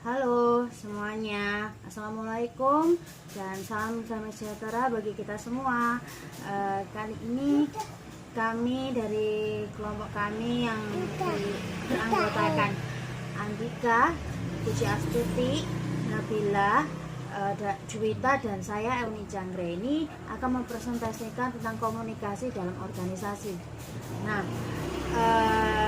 Halo semuanya, Assalamualaikum dan salam damai sejahtera bagi kita semua. Kali ini kami dari kelompok kami yang beranggotakan Andika, Puji Astuti, Nabila, Juwita dan saya Euni Chandra ini akan mempresentasikan tentang komunikasi dalam organisasi. Nah,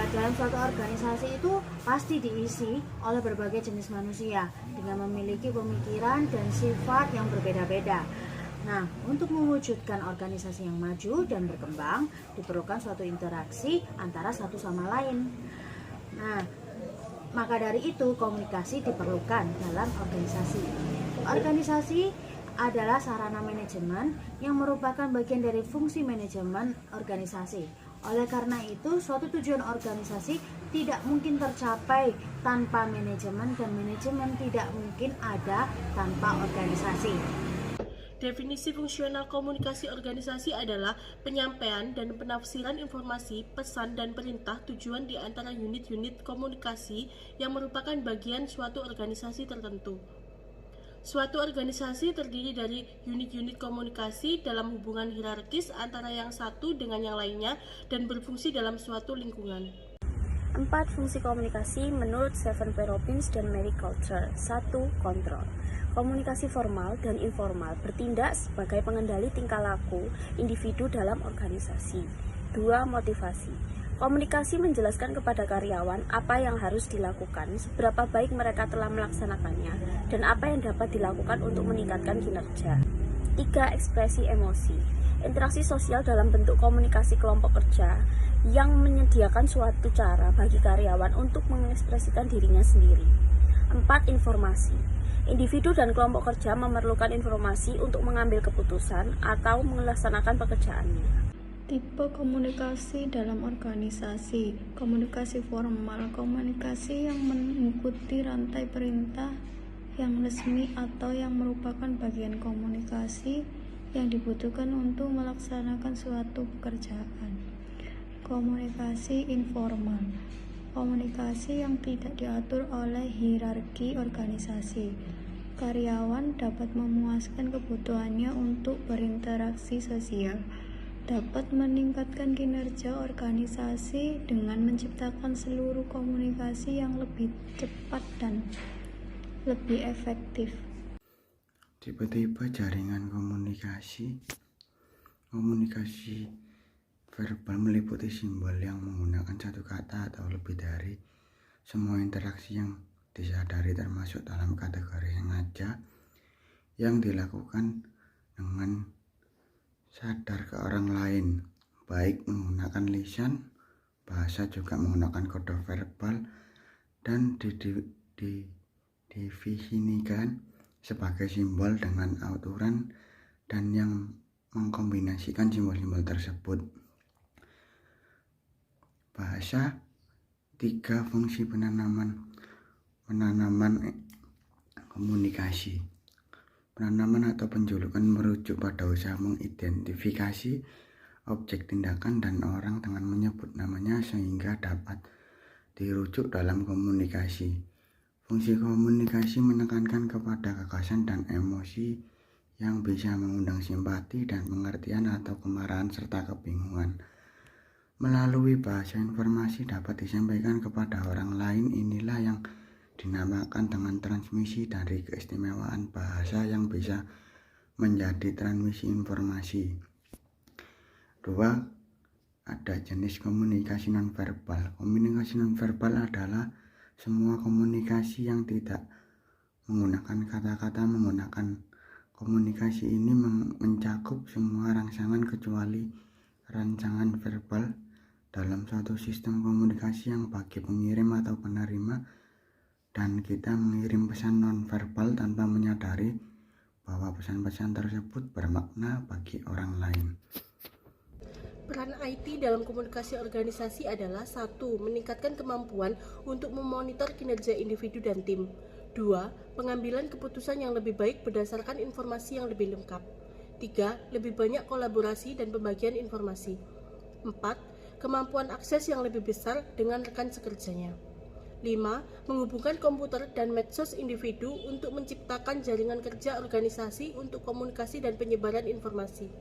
dalam suatu organisasi itu pasti diisi oleh berbagai jenis manusia dengan memiliki pemikiran dan sifat yang berbeda-beda. Nah, untuk mewujudkan organisasi yang maju dan berkembang diperlukan suatu interaksi antara satu sama lain. Nah, maka dari itu komunikasi diperlukan dalam organisasi. Organisasi adalah sarana manajemen yang merupakan bagian dari fungsi manajemen organisasi. Oleh karena itu, suatu tujuan organisasi tidak mungkin tercapai tanpa manajemen dan manajemen tidak mungkin ada tanpa organisasi. Definisi fungsional komunikasi organisasi adalah penyampaian dan penafsiran informasi, pesan, dan perintah tujuan di antara unit-unit komunikasi yang merupakan bagian suatu organisasi tertentu. Suatu organisasi terdiri dari unit-unit komunikasi dalam hubungan hierarkis antara yang satu dengan yang lainnya dan berfungsi dalam suatu lingkungan. 4 fungsi komunikasi menurut Stephen P. Robbins dan Mary Coulter. 1. Kontrol. Komunikasi formal dan informal bertindak sebagai pengendali tingkah laku individu dalam organisasi. 2. Motivasi. Komunikasi menjelaskan kepada karyawan apa yang harus dilakukan, seberapa baik mereka telah melaksanakannya, dan apa yang dapat dilakukan untuk meningkatkan kinerja. 3. Ekspresi emosi. Interaksi sosial dalam bentuk komunikasi kelompok kerja yang menyediakan suatu cara bagi karyawan untuk mengekspresikan dirinya sendiri. 4. Informasi. Individu dan kelompok kerja memerlukan informasi untuk mengambil keputusan atau melaksanakan pekerjaannya. Tipe komunikasi dalam organisasi. Komunikasi formal, komunikasi yang mengikuti rantai perintah yang resmi atau yang merupakan bagian komunikasi yang dibutuhkan untuk melaksanakan suatu pekerjaan. Komunikasi informal, komunikasi yang tidak diatur oleh hierarki organisasi. Karyawan dapat memuaskan kebutuhannya untuk berinteraksi sosial, dapat meningkatkan kinerja organisasi dengan menciptakan seluruh komunikasi yang lebih cepat dan lebih efektif. Tipe-tipe jaringan komunikasi. Komunikasi verbal meliputi simbol yang menggunakan satu kata atau lebih dari. Semua interaksi yang disadari termasuk dalam kategori sengaja yang dilakukan dengan sadar ke orang lain, baik menggunakan lisan, bahasa juga menggunakan kode verbal, dan didefinisikan sebagai simbol dengan aturan dan yang mengkombinasikan simbol-simbol tersebut. Bahasa. 3 fungsi penanaman komunikasi. Penanaman atau penjulukan merujuk pada usaha mengidentifikasi objek tindakan dan orang dengan menyebut namanya sehingga dapat dirujuk dalam komunikasi. Fungsi komunikasi menekankan kepada gagasan dan emosi yang bisa mengundang simpati dan pengertian atau kemarahan serta kebingungan. Melalui bahasa informasi dapat disampaikan kepada orang lain. Inilah yang dinamakan dengan transmisi dari keistimewaan bahasa yang bisa menjadi transmisi informasi. 2. Ada jenis komunikasi nonverbal. Komunikasi nonverbal adalah semua komunikasi yang tidak menggunakan kata-kata. Menggunakan komunikasi ini mencakup semua rangsangan kecuali rangsangan verbal dalam suatu sistem komunikasi yang bagi pengirim atau penerima, dan kita mengirim pesan nonverbal tanpa menyadari bahwa pesan-pesan tersebut bermakna bagi orang lain. Peran IT dalam komunikasi organisasi adalah 1. Meningkatkan kemampuan untuk memonitor kinerja individu dan tim. 2. Pengambilan keputusan yang lebih baik berdasarkan informasi yang lebih lengkap. 3. Lebih banyak kolaborasi dan pembagian informasi. 4. Kemampuan akses yang lebih besar dengan rekan sekerjanya. 5. Menghubungkan komputer dan medsos individu untuk menciptakan jaringan kerja organisasi untuk komunikasi dan penyebaran informasi.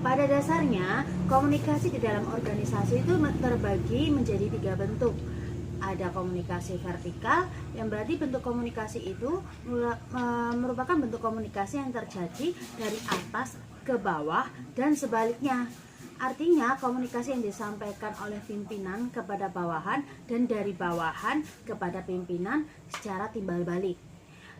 Pada dasarnya, komunikasi di dalam organisasi itu terbagi menjadi 3 bentuk. Ada komunikasi vertikal, yang berarti bentuk komunikasi itu merupakan bentuk komunikasi yang terjadi dari atas ke bawah dan sebaliknya. Artinya, komunikasi yang disampaikan oleh pimpinan kepada bawahan dan dari bawahan kepada pimpinan secara timbal balik.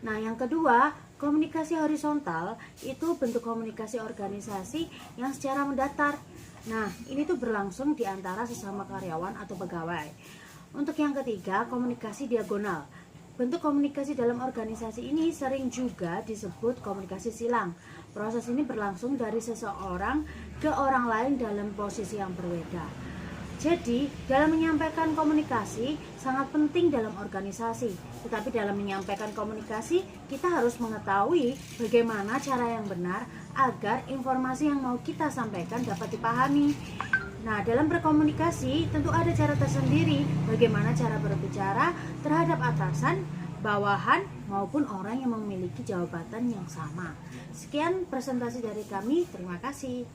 Nah, yang kedua, komunikasi horizontal itu bentuk komunikasi organisasi yang secara mendatar. Nah, ini tuh berlangsung di antara sesama karyawan atau pegawai. Untuk yang ketiga, komunikasi diagonal. Bentuk komunikasi dalam organisasi ini sering juga disebut komunikasi silang. Proses ini berlangsung dari seseorang ke orang lain dalam posisi yang berbeda. Jadi, dalam menyampaikan komunikasi sangat penting dalam organisasi. Tetapi dalam menyampaikan komunikasi, kita harus mengetahui bagaimana cara yang benar agar informasi yang mau kita sampaikan dapat dipahami. Nah, dalam berkomunikasi tentu ada cara tersendiri bagaimana cara berbicara terhadap atasan, bawahan, maupun orang yang memiliki jabatan yang sama. Sekian presentasi dari kami, terima kasih.